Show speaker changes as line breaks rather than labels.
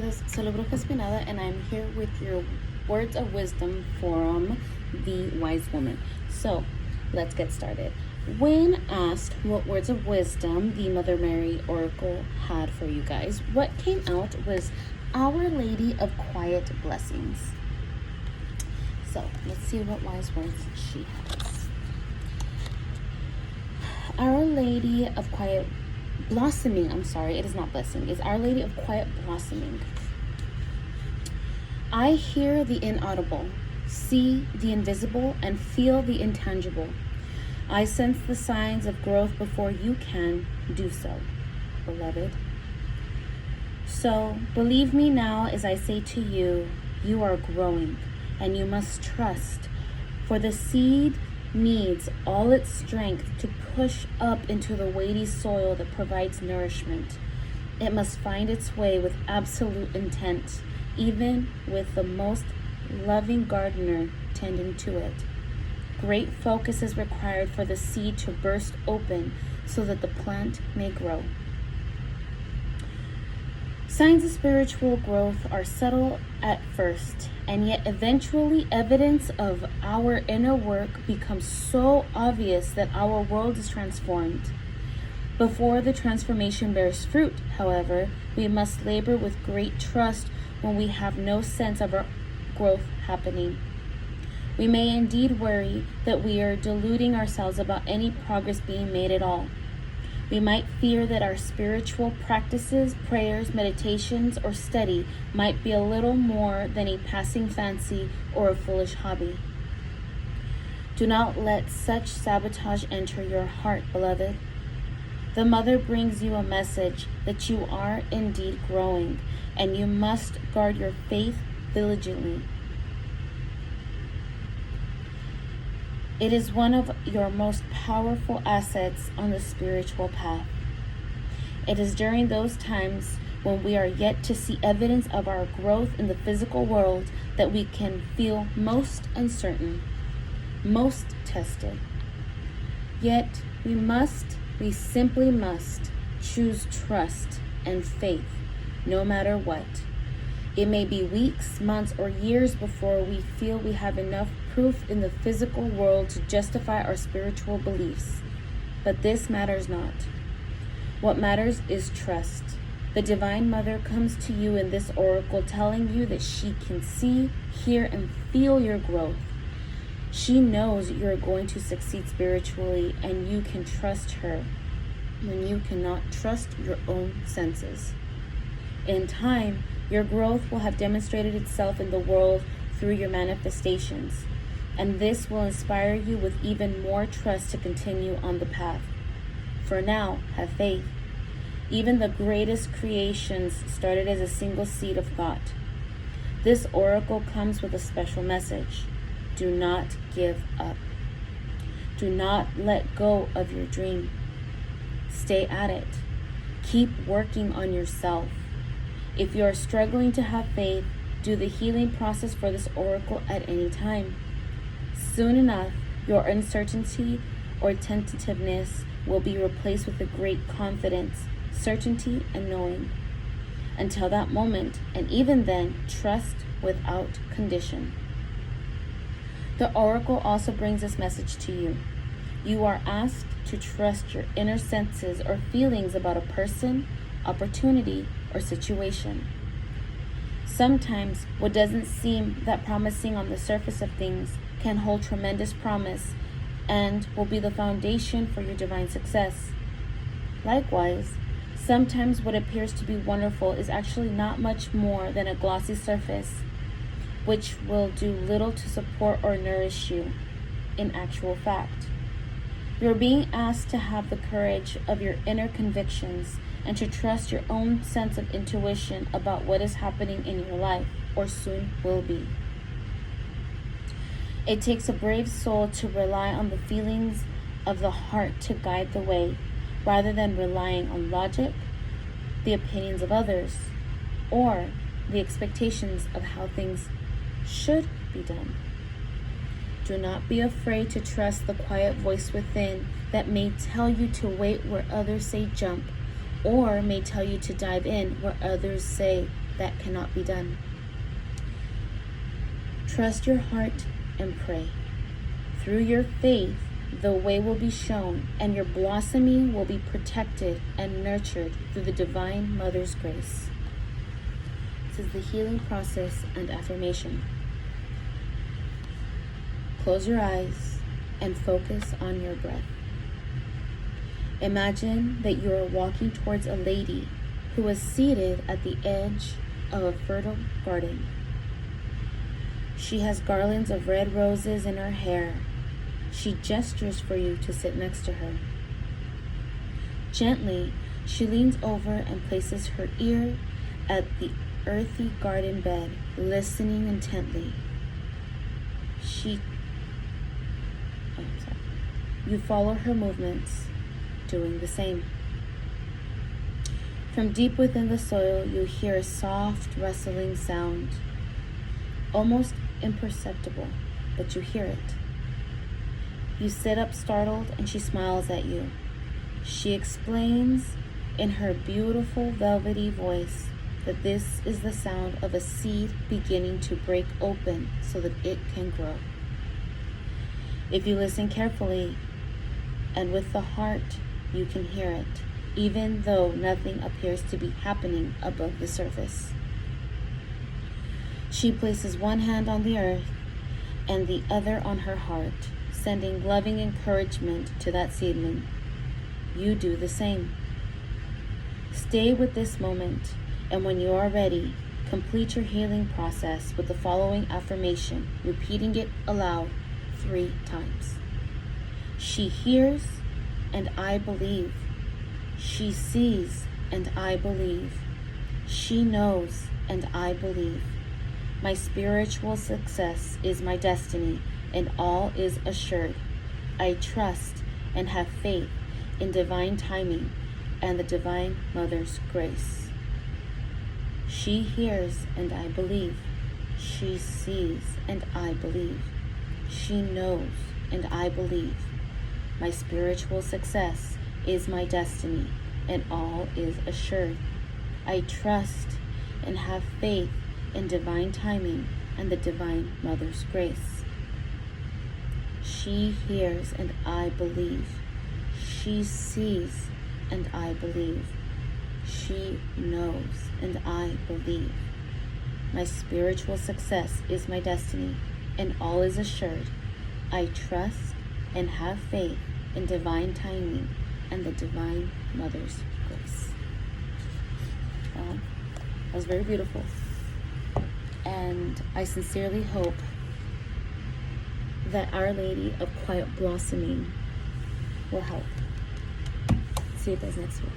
guys, soy la Bruja Espinada, and I'm here with your words of wisdom from the wise woman. So, let's get started. When asked what words of wisdom the Mother Mary Oracle had for you guys, what came out was Our Lady of Quiet Blessings. So, let's see what wise words she has. Our Lady of Quiet Blossoming, it is not blessing, it's Our Lady of Quiet Blossoming. I hear the inaudible, see the invisible, and feel the intangible. I sense the signs of growth before you can do so, beloved. So, believe me now as I say to you, you are growing, and you must trust, for the seed needs all its strength to push up into the weighty soil that provides nourishment. It must find its way with absolute intent, even with the most loving gardener tending to it. Great focus is required for the seed to burst open so that the plant may grow. Signs of spiritual growth are subtle at first, and yet eventually evidence of our inner work becomes so obvious that our world is transformed. Before the transformation bears fruit, however, we must labor with great trust when we have no sense of our growth happening. We may indeed worry that we are deluding ourselves about any progress being made at all. We might fear that our spiritual practices, prayers, meditations, or study might be a little more than a passing fancy or a foolish hobby. Do not let such sabotage enter your heart, beloved. The Mother brings you a message that you are indeed growing, and you must guard your faith diligently. It is one of your most powerful assets on the spiritual path. It is during those times when we are yet to see evidence of our growth in the physical world that we can feel most uncertain, most tested. Yet we simply must choose trust and faith no matter what. It may be weeks, months, or years before we feel we have enough proof in the physical world to justify our spiritual beliefs. But this matters not. What matters is trust. The Divine Mother comes to you in this oracle telling you that she can see, hear, and feel your growth. She knows you're going to succeed spiritually, and you can trust her when you cannot trust your own senses. In time, your growth will have demonstrated itself in the world through your manifestations, and this will inspire you with even more trust to continue on the path. For now, have faith. Even the greatest creations started as a single seed of thought. This oracle comes with a special message. Do not give up. Do not let go of your dream. Stay at it. Keep working on yourself. If you are struggling to have faith, do the healing process for this oracle at any time. Soon enough, your uncertainty or tentativeness will be replaced with a great confidence, certainty, and knowing. Until that moment, and even then, trust without condition. The oracle also brings this message to you. You are asked to trust your inner senses or feelings about a person, opportunity, or situation. Sometimes what doesn't seem that promising on the surface of things can hold tremendous promise and will be the foundation for your divine success. Likewise, sometimes what appears to be wonderful is actually not much more than a glossy surface, which will do little to support or nourish you in actual fact. You're being asked to have the courage of your inner convictions and to trust your own sense of intuition about what is happening in your life or soon will be. It takes a brave soul to rely on the feelings of the heart to guide the way, rather than relying on logic, the opinions of others, or the expectations of how things should be done. Do not be afraid to trust the quiet voice within that may tell you to wait where others say jump, or may tell you to dive in where others say that cannot be done. Trust your heart and pray. Through your faith, the way will be shown, and your blossoming will be protected and nurtured through the Divine Mother's grace. This is the healing process and affirmation. Close your eyes and focus on your breath. Imagine that you are walking towards a lady who is seated at the edge of a fertile garden. She has garlands of red roses in her hair. She gestures for you to sit next to her. Gently, she leans over and places her ear at the earthy garden bed, listening intently. You follow her movements, doing the same. From deep within the soil, you hear a soft, rustling sound, almost imperceptible, but you hear it. You sit up startled, and she smiles at you. She explains in her beautiful, velvety voice that this is the sound of a seed beginning to break open so that it can grow. If you listen carefully and with the heart, you can hear it, even though nothing appears to be happening above the surface. She places one hand on the earth and the other on her heart, sending loving encouragement to that seedling. You do the same. Stay with this moment, and when you are ready, complete your healing process with the following affirmation, repeating it aloud 3 times. She hears, and I believe. She sees, and I believe. She knows, and I believe. My spiritual success is my destiny, and all is assured. I trust and have faith in divine timing and the Divine Mother's grace. She hears, and I believe. She sees, and I believe. She knows, and I believe. My spiritual success is my destiny, and all is assured. I trust and have faith in divine timing and the Divine Mother's grace. She hears, and I believe. She sees, and I believe. She knows, and I believe. My spiritual success is my destiny, and all is assured. I trust and have faith in divine timing and the Divine Mother's grace. That was very beautiful. And I sincerely hope that Our Lady of Quiet Blossoming will help. See you guys next week.